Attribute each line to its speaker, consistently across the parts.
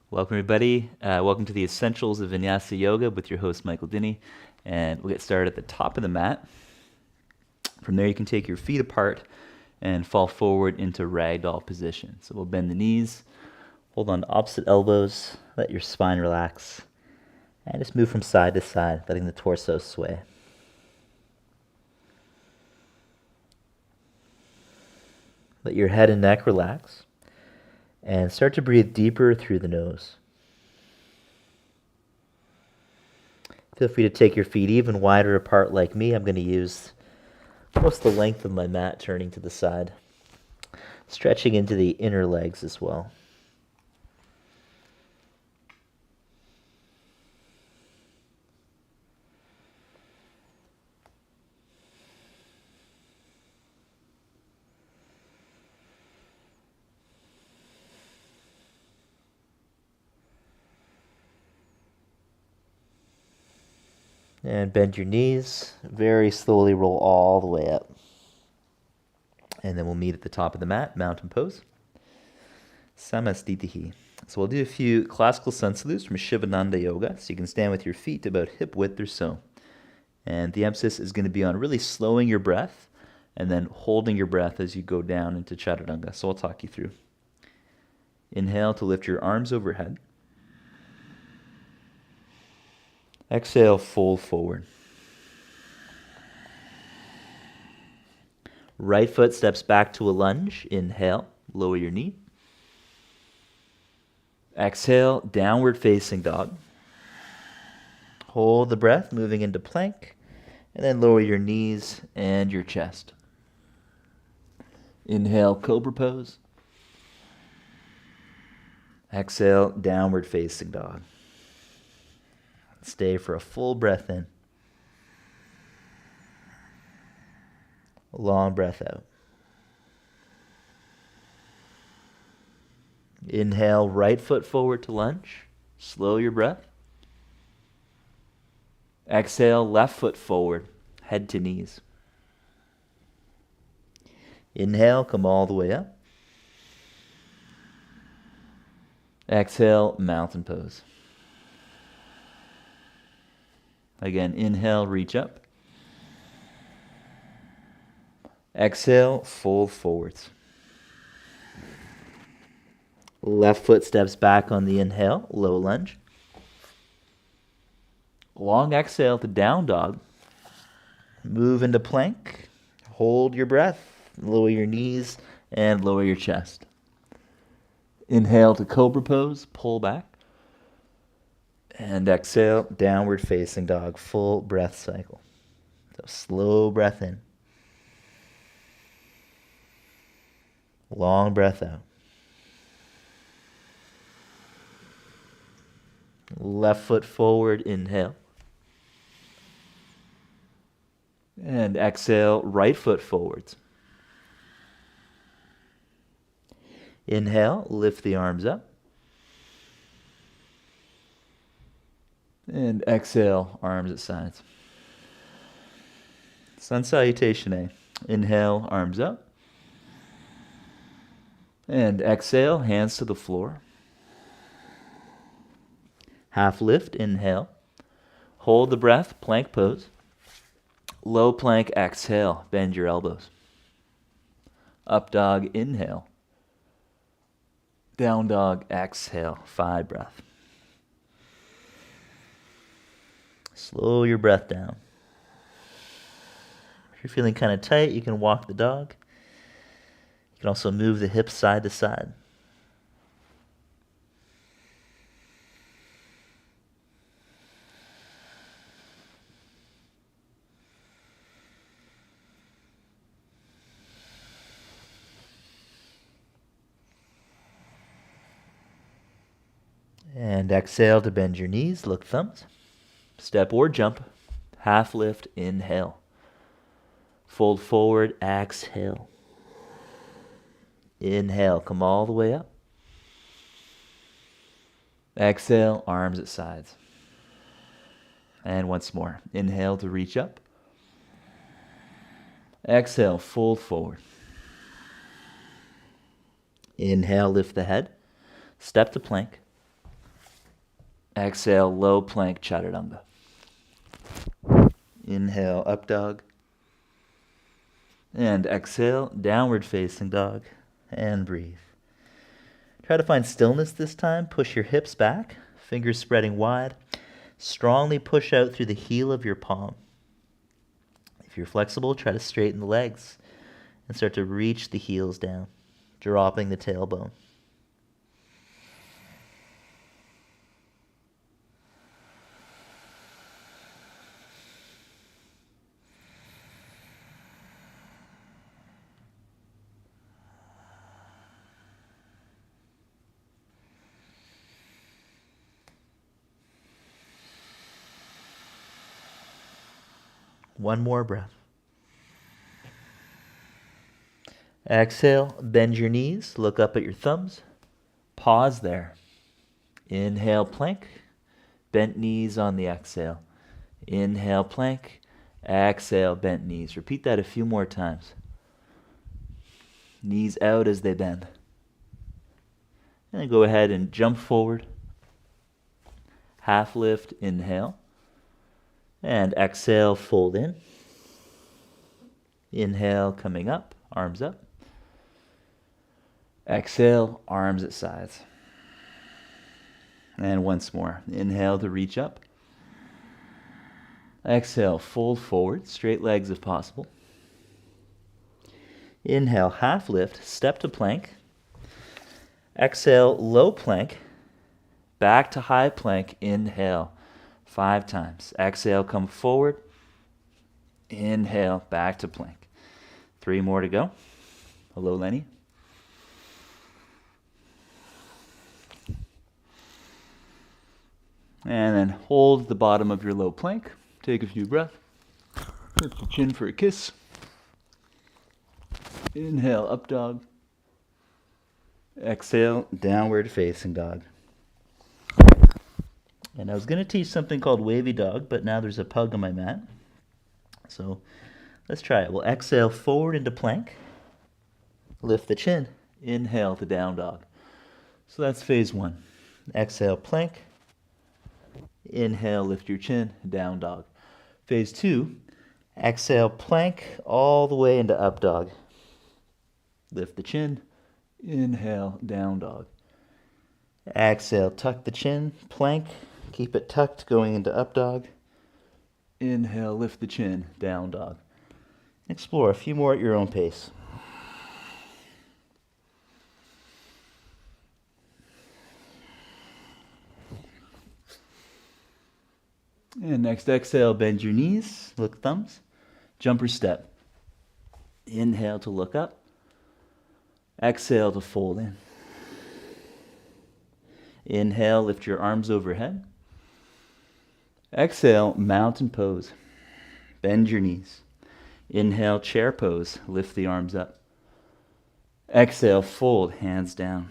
Speaker 1: Welcome, everybody. Welcome to the Essentials of Vinyasa Yoga with your host, Michael Dinney. And we'll get started at the top of the mat. From there, you can take your feet apart and fall forward into ragdoll position. So we'll bend the knees, hold on to opposite elbows, let your spine relax, and just move from side to side, letting the torso sway. Let your head and neck relax. And start to breathe deeper through the nose. Feel free to take your feet even wider apart like me. I'm going to use most the length of my mat turning to the side, stretching into the inner legs as well. And bend your knees. Very slowly roll all the way up. And then we'll meet at the top of the mat, mountain pose. Samastitihi. So we'll do a few classical sun salutes from Shivananda Yoga. So you can stand with your feet about hip width or so. And the emphasis is going to be on really slowing your breath and then holding your breath as you go down into Chaturanga. So I'll talk you through. Inhale to lift your arms overhead. Exhale, fold forward. Right foot steps back to a lunge. Inhale, lower your knee. Exhale, downward facing dog. Hold the breath, moving into plank, and then lower your knees and your chest. Inhale, cobra pose. Exhale, downward facing dog. Stay for a full breath in. Long breath out. Inhale, right foot forward to lunge. Slow your breath. Exhale, left foot forward, head to knees. Inhale, come all the way up. Exhale, mountain pose. Again, inhale, reach up. Exhale, fold forwards. Left foot steps back on the inhale, low lunge. Long exhale to down dog. Move into plank. Hold your breath. Lower your knees and lower your chest. Inhale to cobra pose, pull back. And exhale, downward facing dog, full breath cycle. So slow breath in. Long breath out. Left foot forward, inhale. And exhale, right foot forwards. Inhale, lift the arms up. And exhale, arms at sides. Sun salutation A. Inhale, arms up. And exhale, hands to the floor. Half lift, inhale. Hold the breath, plank pose. Low plank, exhale, bend your elbows. Up dog, inhale. Down dog, exhale, 5 breath. Slow your breath down. If you're feeling kind of tight, you can walk the dog. You can also move the hips side to side. And exhale to bend your knees, look thumbs. Step or jump, half lift, inhale. Fold forward, exhale. Inhale, come all the way up. Exhale, arms at sides. And once more, inhale to reach up. Exhale, fold forward. Inhale, lift the head. Step to plank. Exhale, low plank chaturanga. Inhale, up dog. And exhale, downward facing dog. And breathe. Try to find stillness this time. Push your hips back, fingers spreading wide. Strongly push out through the heel of your palm. If you're flexible, try to straighten the legs and start to reach the heels down, dropping the tailbone. One more breath. Exhale, bend your knees, look up at your thumbs. Pause there. Inhale, plank. Bent knees on the exhale. Inhale, plank. Exhale, bent knees. Repeat that a few more times. Knees out as they bend. And then go ahead and jump forward. Half lift, inhale. And exhale, fold in. Inhale, coming up, arms up. Exhale, arms at sides. And once more, inhale to reach up. Exhale, fold forward, straight legs if possible. Inhale, half lift, step to plank. Exhale, low plank. Back to high plank, inhale. 5 times. Exhale, come forward. Inhale, back to plank. 3 more to go. Hello, Lenny. And then hold the bottom of your low plank. Take a few breaths. Lift the chin for a kiss. Inhale, up dog. Exhale, downward facing dog. And I was going to teach something called Wavy dog, but now there's a pug on my mat. So let's try it. We'll exhale forward into plank. Lift the chin. Inhale to down dog. So that's phase 1. Exhale, plank. Inhale, lift your chin, down dog. Phase 2, exhale, plank all the way into up dog. Lift the chin. Inhale, down dog. Exhale, tuck the chin, plank. Keep it tucked going into up dog. Inhale, lift the chin, down dog. Explore a few more at your own pace. And next exhale, bend your knees, look thumbs, jumper step. Inhale to look up. Exhale to fold in. Inhale, lift your arms overhead. Exhale, mountain pose. Bend your knees. Inhale, chair pose. Lift the arms up. Exhale, fold, hands down.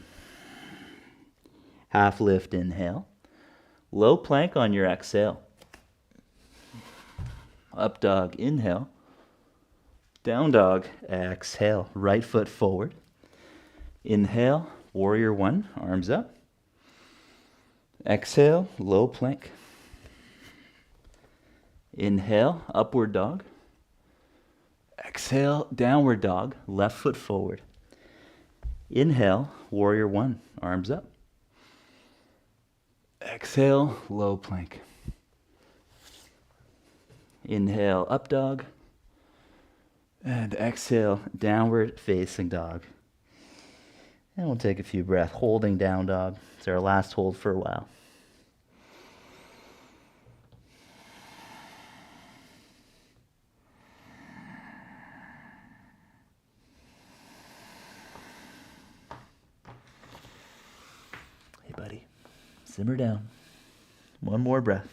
Speaker 1: Half lift, inhale. Low plank on your exhale. Up dog, inhale. Down dog, exhale. Right foot forward. Inhale, warrior 1, arms up. Exhale, low plank. Inhale, upward dog. Exhale, downward dog, left foot forward. Inhale, warrior 1, arms up. Exhale, low plank. Inhale, up dog. And exhale, downward facing dog. And we'll take a few breaths, holding down dog. It's our last hold for a while. Hey, buddy, simmer down. One more breath.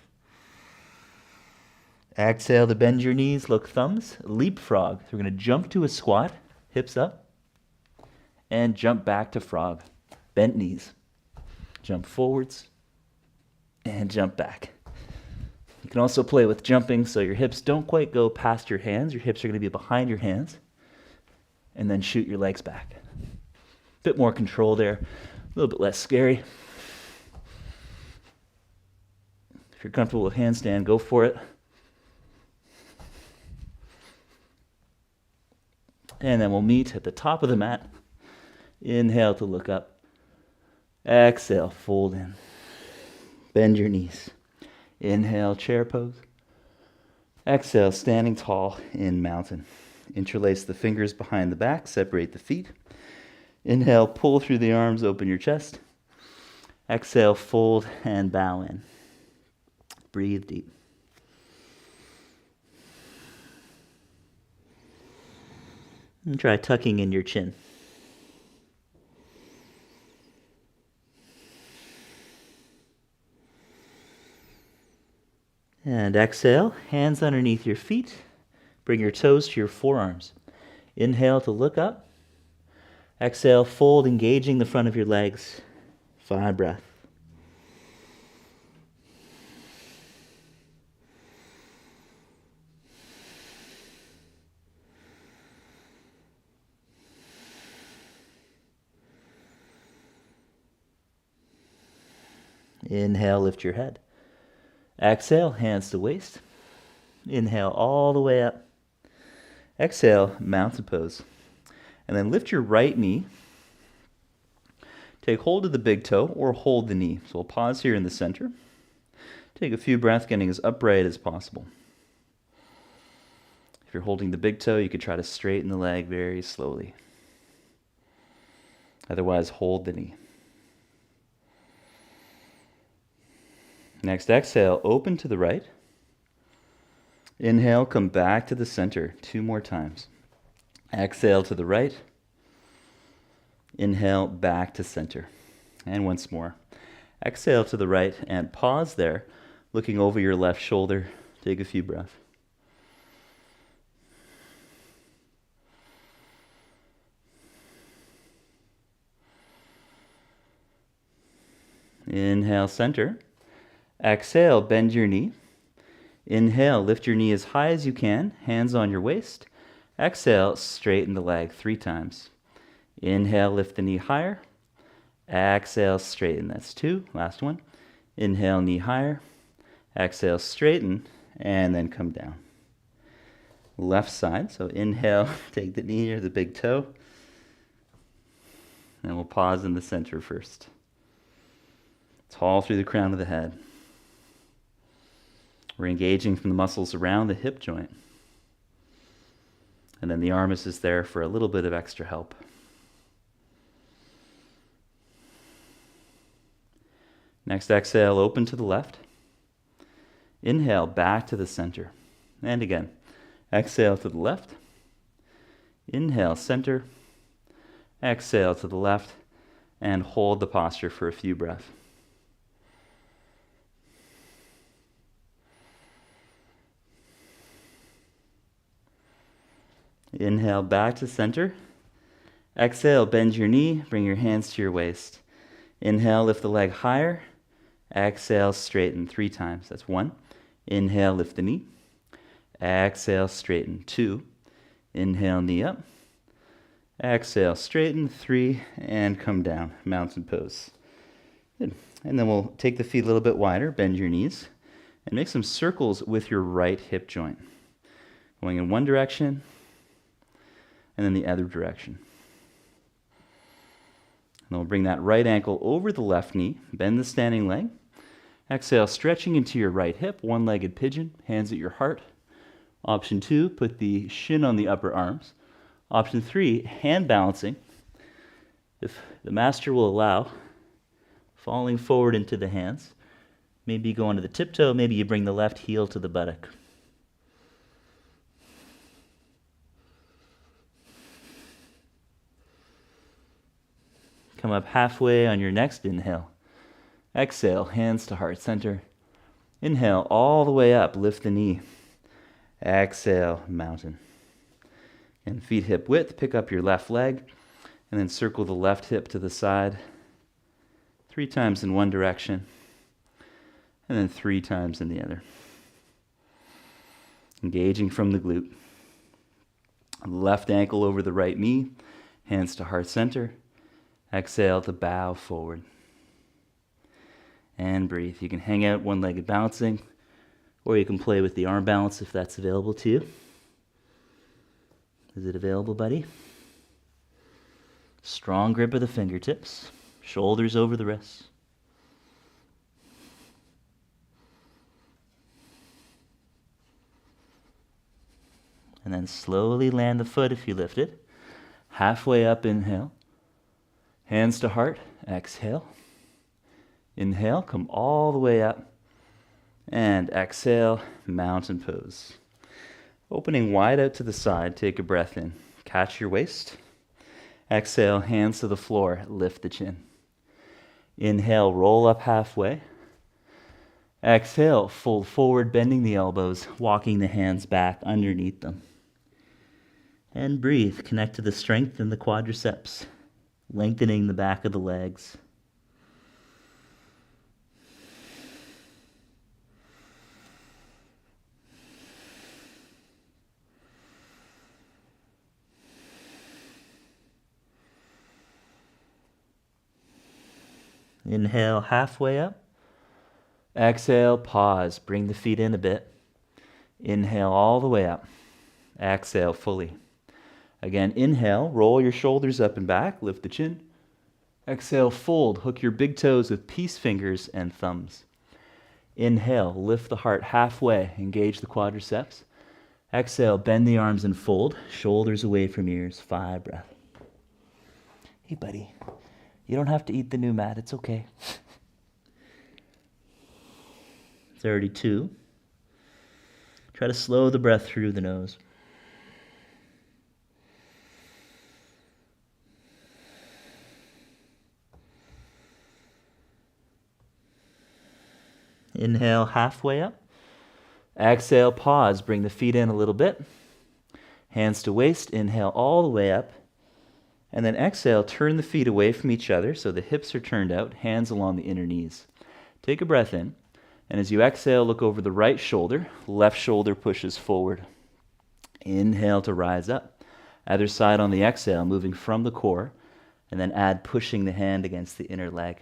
Speaker 1: Exhale to bend your knees, look thumbs, leapfrog. So we're going to jump to a squat, hips up, and jump back to frog. Bent knees. Jump forwards, and jump back. You can also play with jumping so your hips don't quite go past your hands. Your hips are going to be behind your hands, and then shoot your legs back. Bit more control there, a little bit less scary. If you're comfortable with handstand, go for it. And then we'll meet at the top of the mat. Inhale to look up. Exhale, fold in. Bend your knees. Inhale, chair pose. Exhale, standing tall in mountain. Interlace the fingers behind the back, separate the feet. Inhale, pull through the arms, open your chest. Exhale, fold and bow in. Breathe deep. And try tucking in your chin. And exhale, hands underneath your feet. Bring your toes to your forearms. Inhale to look up. Exhale, fold, engaging the front of your legs. 5 breaths. Inhale, lift your head. Exhale, hands to waist. Inhale all the way up. Exhale, mountain pose. And then lift your right knee. Take hold of the big toe or hold the knee. So we'll pause here in the center. Take a few breaths, getting as upright as possible. If you're holding the big toe, you could try to straighten the leg very slowly. Otherwise, hold the knee. Next, exhale, open to the right. Inhale, come back to the center 2 more times. Exhale to the right. Inhale, back to center. And once more. Exhale to the right and pause there, looking over your left shoulder. Take a few breaths. Inhale, center. Exhale, bend your knee. Inhale, lift your knee as high as you can, hands on your waist. Exhale, straighten the leg 3 times. Inhale, lift the knee higher. Exhale, straighten. That's 2. Last one. Inhale, knee higher. Exhale, straighten, and then come down. Left side. So inhale, take the knee or the big toe. And we'll pause in the center first. Tall through the crown of the head. We're engaging from the muscles around the hip joint. And then the arm is just there for a little bit of extra help. Next exhale, open to the left. Inhale, back to the center. And again, exhale to the left. Inhale, center. Exhale to the left. And hold the posture for a few breaths. Inhale, back to center. Exhale, bend your knee, bring your hands to your waist. Inhale, lift the leg higher. Exhale, straighten 3 times. That's 1. Inhale, lift the knee. Exhale, straighten 2. Inhale, knee up. Exhale, straighten 3, and come down. Mountain pose. Good. And then we'll take the feet a little bit wider, bend your knees, and make some circles with your right hip joint. Going in one direction, and then the other direction. And then we'll bring that right ankle over the left knee, bend the standing leg. Exhale, stretching into your right hip, one-legged pigeon, hands at your heart. Option 2, put the shin on the upper arms. Option 3, hand balancing. If the master will allow, falling forward into the hands. Maybe you go onto the tiptoe, maybe you bring the left heel to the buttock. Come up halfway on your next inhale. Exhale, hands to heart center. Inhale, all the way up, lift the knee. Exhale, mountain. And feet hip width, pick up your left leg, and then circle the left hip to the side. 3 times in one direction, and then 3 times in the other. Engaging from the glute. Left ankle over the right knee, hands to heart center. Exhale to bow forward. and breathe. You can hang out one-legged balancing, or you can play with the arm balance if that's available to you. Is it available, buddy? Strong grip of the fingertips, shoulders over the wrists. And then slowly land the foot if you lift it. Halfway up, inhale. Hands to heart, exhale. Inhale, come all the way up. And exhale, mountain pose. Opening wide out to the side, take a breath in. Catch your waist. Exhale, hands to the floor, lift the chin. Inhale, roll up halfway. Exhale, fold forward, bending the elbows, walking the hands back underneath them. And breathe, connect to the strength in the quadriceps, lengthening the back of the legs. Inhale, halfway up. Exhale, pause, bring the feet in a bit. Inhale all the way up. Exhale fully. Again, inhale, roll your shoulders up and back, lift the chin. Exhale, fold, hook your big toes with peace fingers and thumbs. Inhale, lift the heart halfway, engage the quadriceps. Exhale, bend the arms and fold, shoulders away from ears, 5 breaths. Hey buddy, you don't have to eat the new mat, it's okay. 32. Try to slow the breath through the nose. Inhale, halfway up. Exhale, pause. Bring the feet in a little bit. Hands to waist. Inhale all the way up. And then exhale, turn the feet away from each other so the hips are turned out, hands along the inner knees. Take a breath in. And as you exhale, look over the right shoulder. Left shoulder pushes forward. Inhale to rise up. Other side on the exhale, moving from the core. And then add pushing the hand against the inner leg.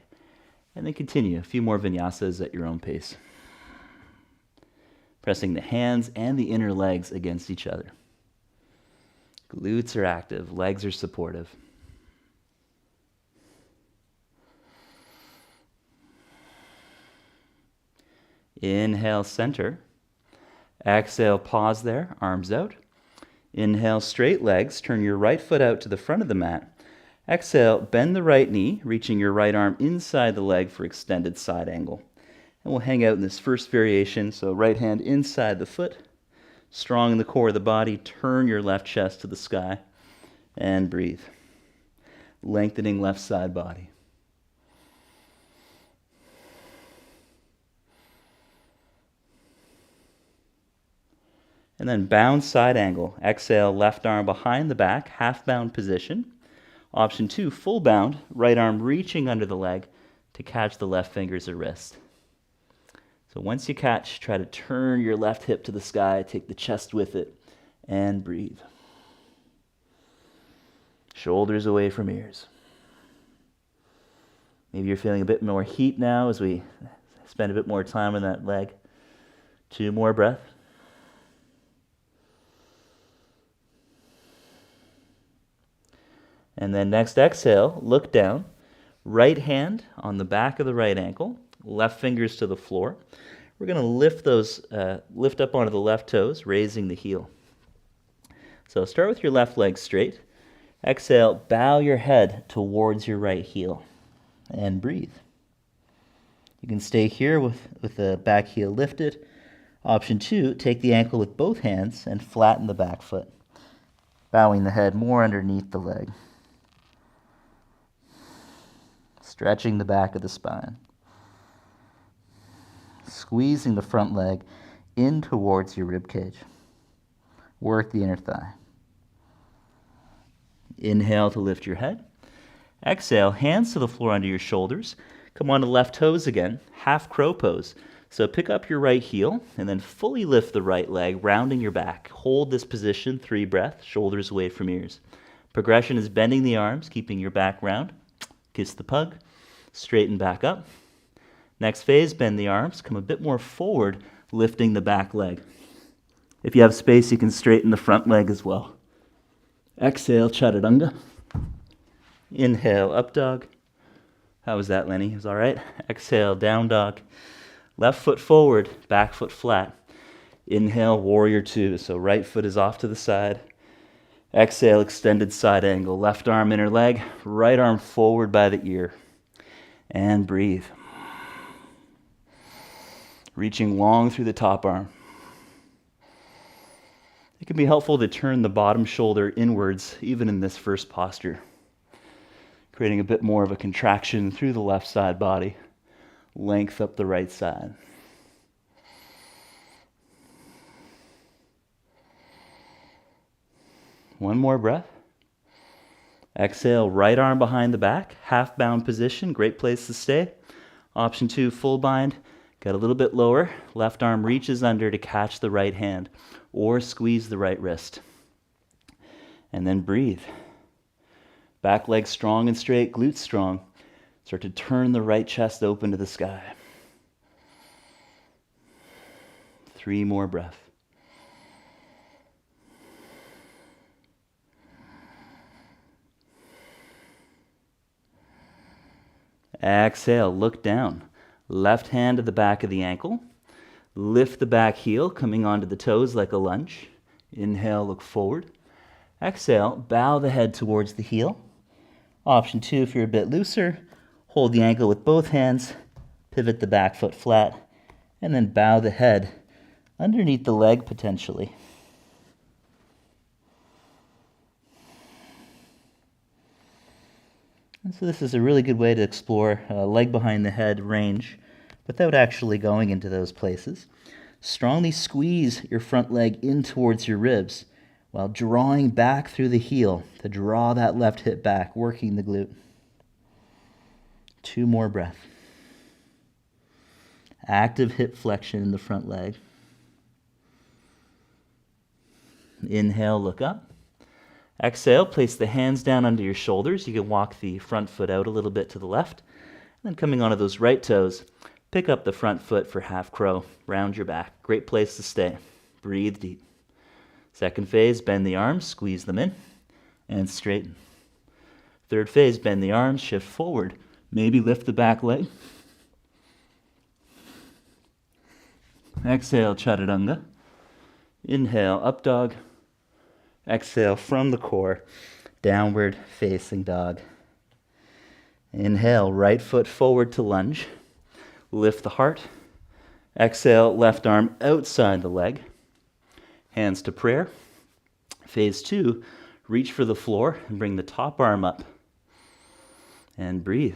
Speaker 1: And then continue. A few more vinyasas at your own pace. Pressing the hands and the inner legs against each other. Glutes are active. Legs are supportive. Inhale, center. Exhale, pause there, arms out. Inhale, straight legs. Turn your right foot out to the front of the mat. Exhale, bend the right knee, reaching your right arm inside the leg for extended side angle. And we'll hang out in this first variation. So right hand inside the foot, strong in the core of the body. Turn your left chest to the sky and breathe. Lengthening left side body. And then bound side angle. Exhale, left arm behind the back, half bound position. Option 2, full bound, right arm reaching under the leg to catch the left fingers or wrist. So once you catch, try to turn your left hip to the sky, take the chest with it, and breathe. Shoulders away from ears. Maybe you're feeling a bit more heat now as we spend a bit more time on that leg. 2 more breaths. And then next exhale, look down. Right hand on the back of the right ankle, left fingers to the floor. We're going to lift up onto the left toes, raising the heel. So start with your left leg straight. Exhale, bow your head towards your right heel and breathe. You can stay here with the back heel lifted. Option 2, take the ankle with both hands and flatten the back foot, bowing the head more underneath the leg. Stretching the back of the spine. Squeezing the front leg in towards your rib cage. Work the inner thigh. Inhale to lift your head. Exhale, hands to the floor under your shoulders. Come on to left toes again, half crow pose. So pick up your right heel and then fully lift the right leg, rounding your back. Hold this position, 3 breaths, shoulders away from ears. Progression is bending the arms, keeping your back round. Kiss the pug. Straighten back up. Next phase, bend the arms, come a bit more forward, lifting the back leg. If you have space, you can straighten the front leg as well. Exhale, chaturanga. Inhale, up dog. How was that, Lenny? It was all right? Exhale, down dog. Left foot forward, back foot flat. Inhale, warrior two. So right foot is off to the side. Exhale, extended side angle. Left arm, inner leg. Right arm forward by the ear. And breathe. Reaching long through the top arm. It can be helpful to turn the bottom shoulder inwards, even in this first posture, creating a bit more of a contraction through the left side body, length up the right side. One more breath. Exhale, right arm behind the back, half bound position, great place to stay. Option 2, full bind. Get a little bit lower, left arm reaches under to catch the right hand or squeeze the right wrist. And then breathe. Back leg strong and straight, glutes strong. Start to turn the right chest open to the sky. 3 more breaths. Exhale, look down. Left hand to the back of the ankle. Lift the back heel, coming onto the toes like a lunge. Inhale, look forward. Exhale, bow the head towards the heel. Option 2, if you're a bit looser, hold the ankle with both hands, pivot the back foot flat, and then bow the head underneath the leg potentially. And so this is a really good way to explore leg behind the head range without actually going into those places. Strongly squeeze your front leg in towards your ribs while drawing back through the heel to draw that left hip back, working the glute. 2 more breaths. Active hip flexion in the front leg. Inhale, look up. Exhale, place the hands down under your shoulders. You can walk the front foot out a little bit to the left. And then coming onto those right toes, pick up the front foot for half crow. Round your back. Great place to stay. Breathe deep. Second phase, bend the arms, squeeze them in, and straighten. Third phase, bend the arms, shift forward. Maybe lift the back leg. Exhale, chaturanga. Inhale, up dog. Exhale from the core, downward facing dog. Inhale, right foot forward to lunge. Lift the heart. Exhale, left arm outside the leg. Hands to prayer. Phase 2, reach for the floor and bring the top arm up. And breathe.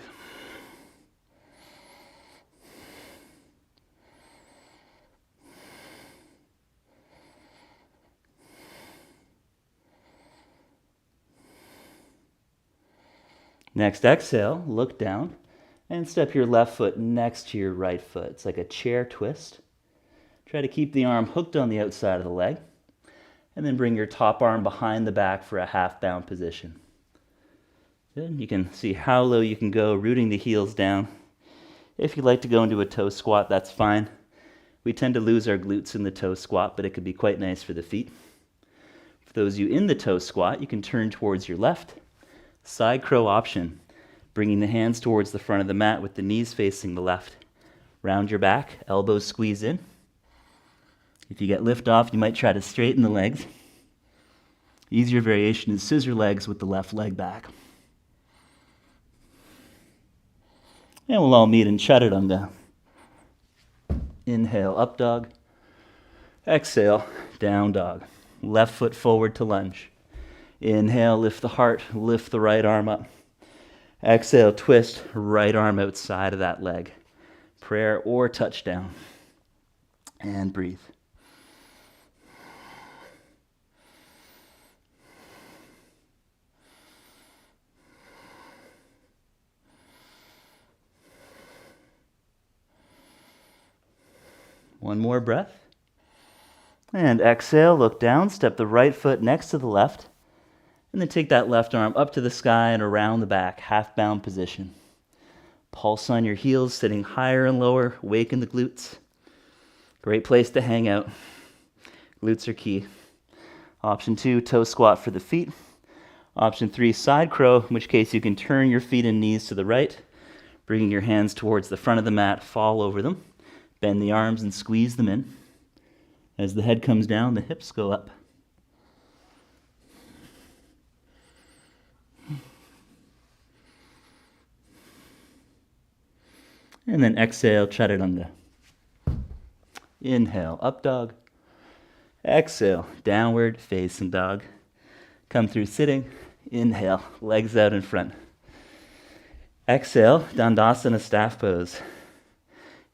Speaker 1: Next exhale, look down and step your left foot next to your right foot. It's like a chair twist. Try to keep the arm hooked on the outside of the leg. And then bring your top arm behind the back for a half bound position. Good. You can see how low you can go, rooting the heels down. If you'd like to go into a toe squat, that's fine. We tend to lose our glutes in the toe squat, but it could be quite nice for the feet. For those of you in the toe squat, you can turn towards your left. Side crow option, bringing the hands towards the front of the mat with the knees facing the left. Round your back, elbows squeeze in. If you get lift off, you might try to straighten the legs. Easier variation is scissor legs with the left leg back. And we'll all meet in chaturanga. Inhale, up dog. Exhale, down dog. Left foot forward to lunge. Inhale, lift the heart, lift the right arm up. Exhale, twist, right arm outside of that leg. Prayer or touchdown. And breathe. One more breath. And exhale, look down, step the right foot next to the left. And then take that left arm up to the sky and around the back, half bound position. Pulse on your heels, sitting higher and lower, waken the glutes. Great place to hang out. Glutes are key. Option 2, toe squat for the feet. Option 3, side crow, in which case you can turn your feet and knees to the right, bringing your hands towards the front of the mat, fall over them, bend the arms and squeeze them in. As the head comes down, the hips go up. And then exhale, chaturanga. Inhale, up dog. Exhale, downward facing dog. Come through sitting. Inhale, legs out in front. Exhale, Dandasana staff pose.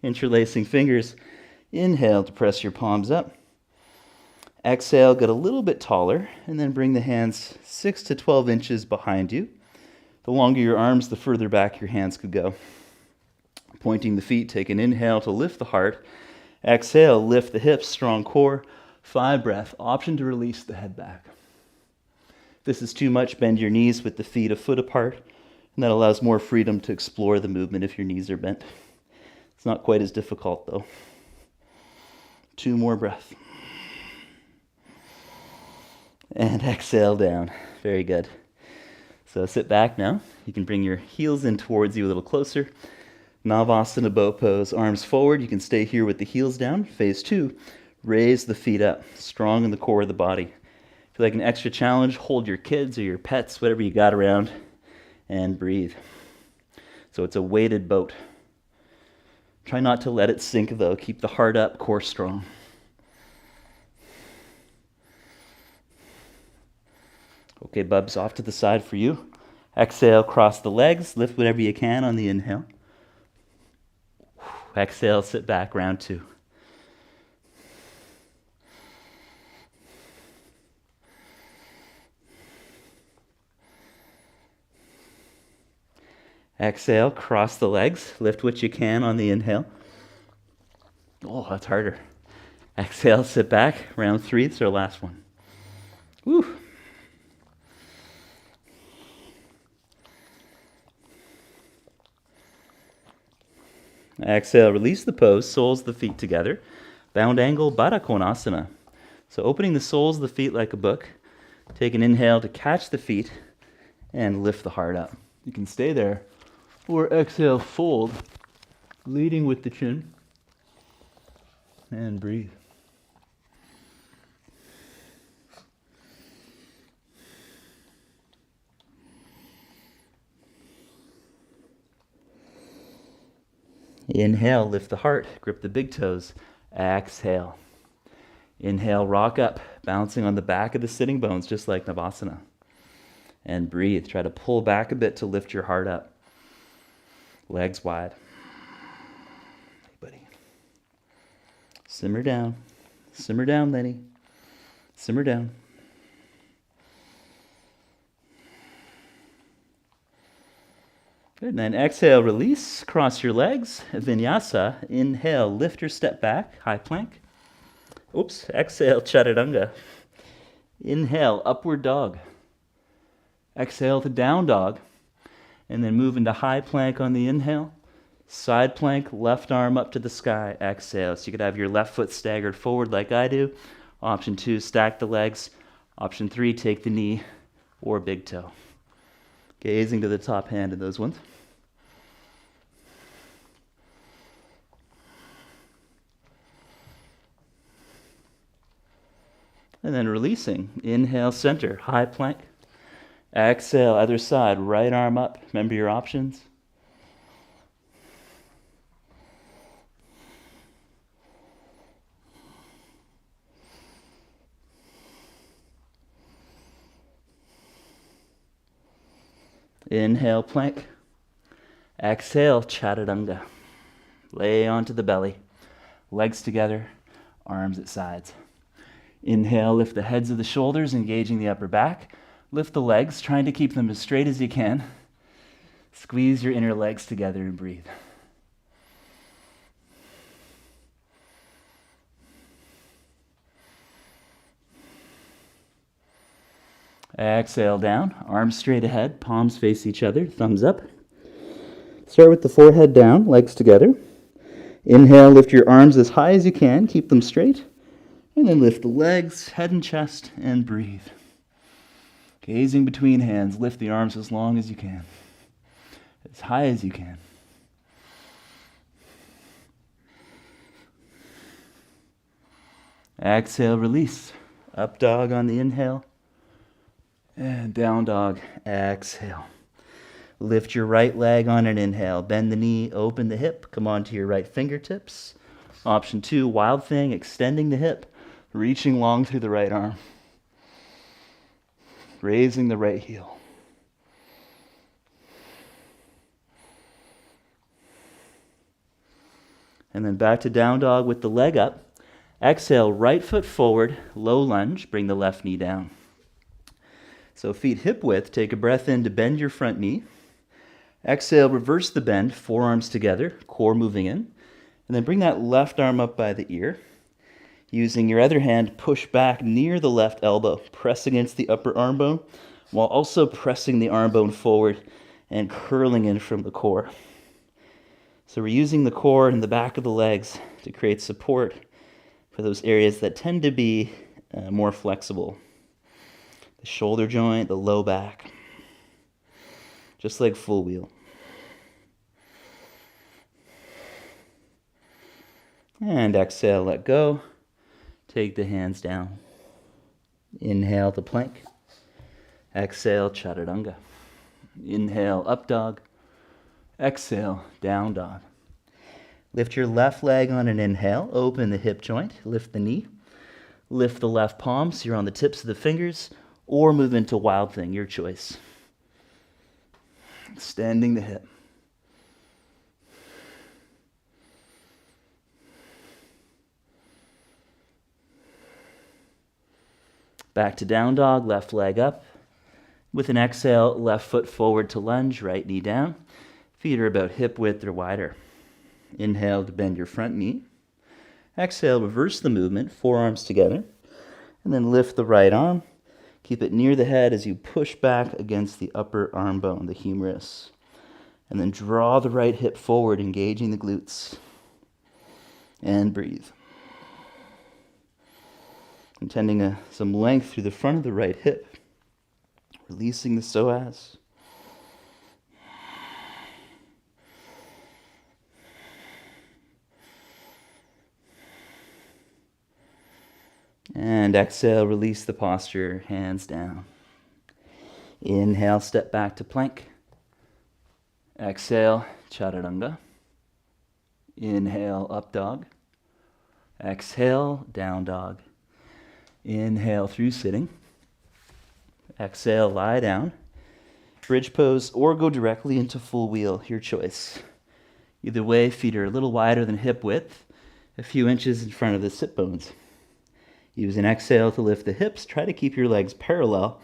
Speaker 1: Interlacing fingers. Inhale to press your palms up. Exhale, get a little bit taller, and then bring the hands 6 to 12 inches behind you. The longer your arms, the further back your hands could go. Pointing the feet, take an inhale to lift the heart. Exhale, lift the hips, strong core. 5 breath. Option to release the head back. If this is too much, bend your knees with the feet a foot apart, and that allows more freedom to explore the movement if your knees are bent. It's not quite as difficult though. 2 more breaths. And exhale down. Very good. So sit back now. You can bring your heels in towards you a little closer. Navasana bow pose, arms forward. You can stay here with the heels down. Phase 2, raise the feet up, strong in the core of the body. If you like an extra challenge, hold your kids or your pets, whatever you got around, and breathe. So it's a weighted boat. Try not to let it sink though. Keep the heart up, core strong. Okay, bubs, off to the side for you. Exhale, cross the legs, lift whatever you can on the inhale. Exhale, sit back, round 2. Exhale, cross the legs, lift what you can on the inhale. Oh, that's harder. Exhale, sit back, round 3, it's our last one. Woo. Exhale, release the pose, soles of the feet together. Bound angle, Baddha Konasana. So opening the soles of the feet like a book. Take an inhale to catch the feet and lift the heart up. You can stay there. Or exhale, fold, leading with the chin. And breathe. Inhale, lift the heart, grip the big toes. Exhale. Inhale, rock up, bouncing on the back of the sitting bones, just like Navasana. And breathe. Try to pull back a bit to lift your heart up. Legs wide. Hey, buddy. Simmer down. Simmer down, Lenny. Simmer down. Good, and then exhale, release, cross your legs, Vinyasa. Inhale, lift or step back, high plank. Oops, exhale, chaturanga. Inhale, upward dog. Exhale to down dog. And then move into high plank on the inhale. Side plank, left arm up to the sky, exhale. So you could have your left foot staggered forward like I do. Option 2, stack the legs. Option 3, take the knee or big toe. Gazing to the top hand in those ones. And then releasing. Inhale, center, high plank. Exhale, other side, right arm up. Remember your options. Inhale, plank. Exhale, chaturanga. Lay onto the belly. Legs together, arms at sides. Inhale, lift the heads of the shoulders, engaging the upper back. Lift the legs, trying to keep them as straight as you can. Squeeze your inner legs together and breathe. Exhale down, arms straight ahead, palms face each other, thumbs up. Start with the forehead down, legs together. Inhale, lift your arms as high as you can, keep them straight. And then lift the legs, head and chest, and breathe. Gazing between hands, lift the arms as long as you can, as high as you can. Exhale, release. Up dog on the inhale. And down dog, exhale. Lift your right leg on an inhale. Bend the knee, open the hip. Come onto your right fingertips. Option 2, wild thing, extending the hip, reaching long through the right arm. Raising the right heel. And then back to down dog with the leg up. Exhale, right foot forward, low lunge, bring the left knee down. So feet hip width, take a breath in to bend your front knee. Exhale, reverse the bend, forearms together, core moving in. And then bring that left arm up by the ear. Using your other hand, push back near the left elbow. Press against the upper arm bone, while also pressing the arm bone forward and curling in from the core. So we're using the core and the back of the legs to create support for those areas that tend to be more flexible. The shoulder joint, the low back. Just like full wheel. And exhale, let go. Take the hands down. Inhale to plank. Exhale, chaturanga. Inhale, up dog. Exhale, down dog. Lift your left leg on an inhale. Open the hip joint. Lift the knee. Lift the left palm so you're on the tips of the fingers, or move into wild thing, your choice. Extending the hip. Back to down dog, left leg up. With an exhale, left foot forward to lunge, right knee down. Feet are about hip width or wider. Inhale to bend your front knee. Exhale, reverse the movement, forearms together. And then lift the right arm. Keep it near the head as you push back against the upper arm bone, the humerus. And then draw the right hip forward, engaging the glutes. And breathe. Intending some length through the front of the right hip. Releasing the psoas. And exhale, release the posture, hands down. Inhale, step back to plank. Exhale, chaturanga. Inhale, up dog. Exhale, down dog. Inhale through sitting. Exhale, lie down. Bridge pose or go directly into full wheel, your choice. Either way, feet are a little wider than hip width, a few inches in front of the sit bones. Use an exhale to lift the hips. Try to keep your legs parallel.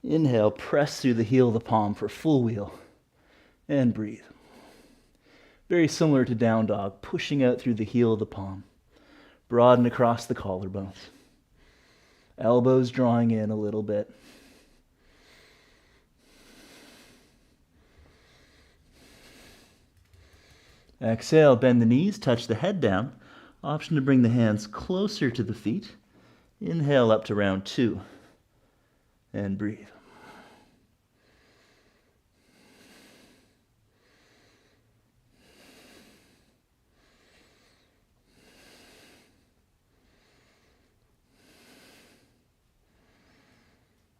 Speaker 1: Inhale, press through the heel of the palm for full wheel. And breathe. Very similar to down dog, pushing out through the heel of the palm. Broaden across the collarbones. Elbows drawing in a little bit. Exhale, bend the knees, touch the head down. Option to bring the hands closer to the feet. Inhale up to round 2. And breathe.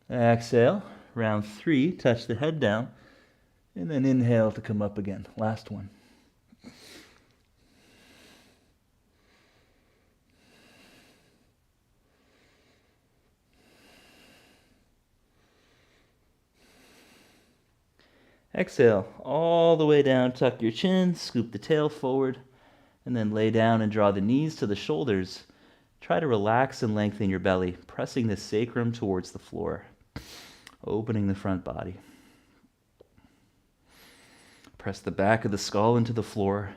Speaker 1: Exhale, round 3, touch the head down, and then inhale to come up again. Last one. Exhale, all the way down, tuck your chin, scoop the tail forward, and then lay down and draw the knees to the shoulders. Try to relax and lengthen your belly, pressing the sacrum towards the floor, opening the front body. Press the back of the skull into the floor,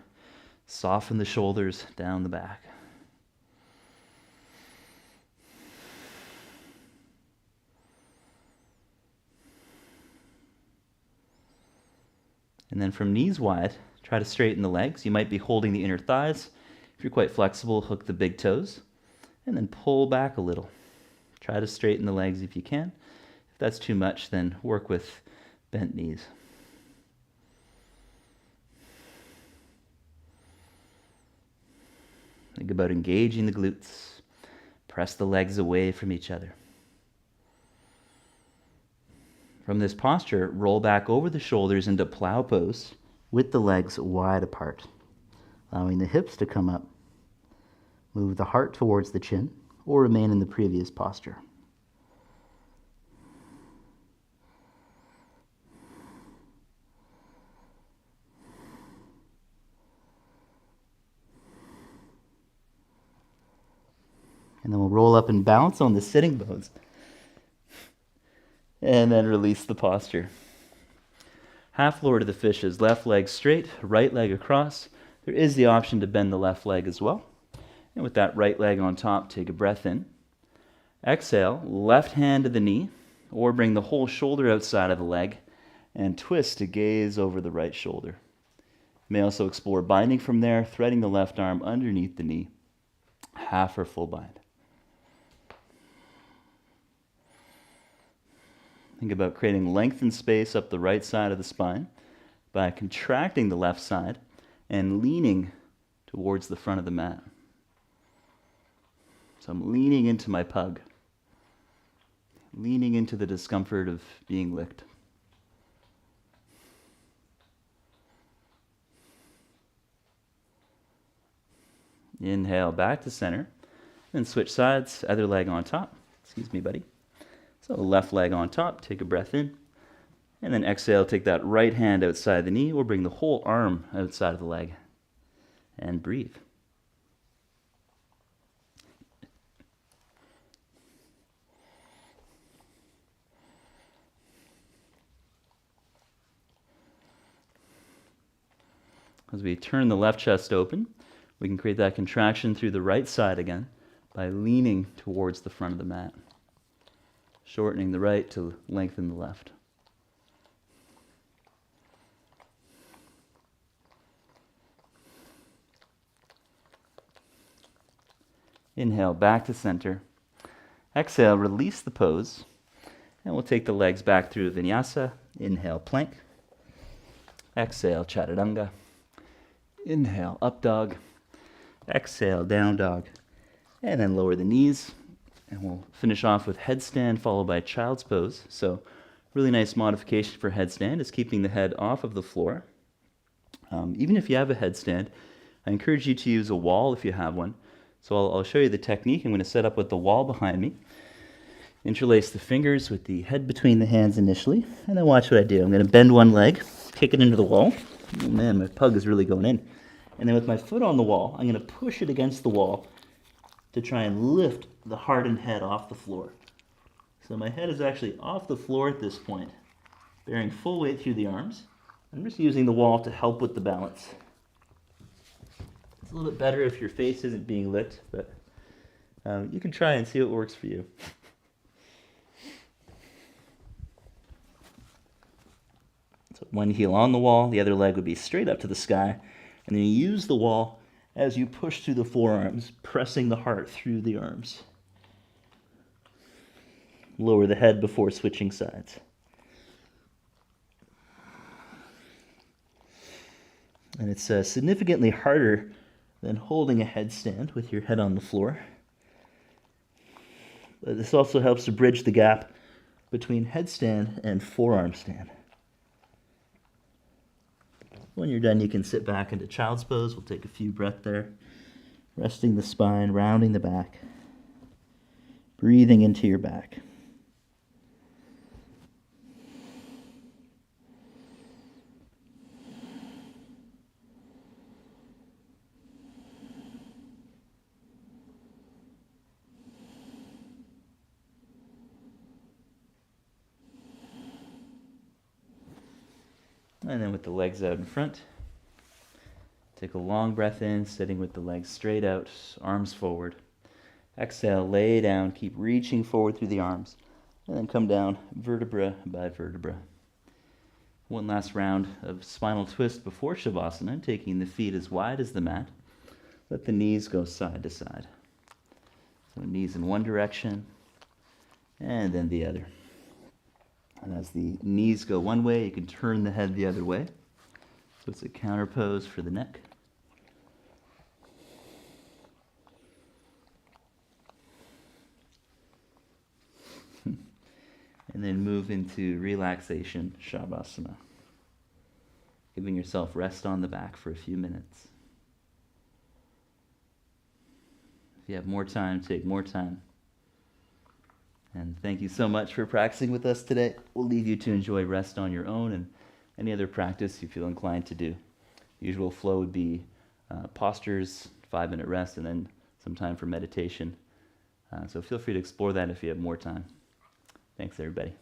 Speaker 1: soften the shoulders down the back. And then from knees wide, try to straighten the legs. You might be holding the inner thighs. If you're quite flexible, hook the big toes. And then pull back a little. Try to straighten the legs if you can. If that's too much, then work with bent knees. Think about engaging the glutes. Press the legs away from each other. From this posture, roll back over the shoulders into plow pose with the legs wide apart, allowing the hips to come up. Move the heart towards the chin or remain in the previous posture. And then we'll roll up and bounce on the sitting bones. And then release the posture. Half lower to the fishes, left leg straight, right leg across. There is the option to bend the left leg as well. And with that right leg on top, take a breath in. Exhale, left hand to the knee, or bring the whole shoulder outside of the leg, and twist to gaze over the right shoulder. You may also explore binding from there, threading the left arm underneath the knee, half or full bind. Think about creating length and space up the right side of the spine by contracting the left side and leaning towards the front of the mat. So I'm leaning into my pug, leaning into the discomfort of being licked. Inhale back to center, then switch sides, other leg on top. Excuse me, buddy. So left leg on top, take a breath in, and then exhale, take that right hand outside the knee, or bring the whole arm outside of the leg, and breathe. As we turn the left chest open, we can create that contraction through the right side again by leaning towards the front of the mat. Shortening the right to lengthen the left. Inhale back to center. Exhale, release the pose. And we'll take the legs back through Vinyasa. Inhale, plank. Exhale, chaturanga. Inhale, up dog. Exhale, down dog. And then lower the knees. And we'll finish off with headstand followed by child's pose. So really nice modification for headstand is keeping the head off of the floor. Even if you have a headstand, I encourage you to use a wall if you have one. So I'll show you the technique. I'm going to set up with the wall behind me. Interlace the fingers with the head between the hands initially. And then watch what I do. I'm going to bend one leg, kick it into the wall. Oh man, my pug is really going in. And then with my foot on the wall, I'm going to push it against the wall to try and lift the heart and head off the floor. So my head is actually off the floor at this point, bearing full weight through the arms. I'm just using the wall to help with the balance. It's a little bit better if your face isn't being licked, but you can try and see what works for you. So one heel on the wall, the other leg would be straight up to the sky, and then you use the wall as you push through the forearms, pressing the heart through the arms. Lower the head before switching sides. And it's significantly harder than holding a headstand with your head on the floor. But this also helps to bridge the gap between headstand and forearm stand. When you're done, you can sit back into child's pose. We'll take a few breaths there. Resting the spine, rounding the back. Breathing into your back. And then with the legs out in front, take a long breath in, sitting with the legs straight out, arms forward. Exhale, lay down, keep reaching forward through the arms, and then come down vertebra by vertebra. One last round of spinal twist before shavasana, taking the feet as wide as the mat. Let the knees go side to side. So knees in one direction, and then the other. And as the knees go one way, you can turn the head the other way. So it's a counter pose for the neck. And then move into relaxation, shavasana. Giving yourself rest on the back for a few minutes. If you have more time, take more time. And thank you so much for practicing with us today. We'll leave you to enjoy rest on your own and any other practice you feel inclined to do. The usual flow would be postures, 5-minute rest, and then some time for meditation. So feel free to explore that if you have more time. Thanks, everybody.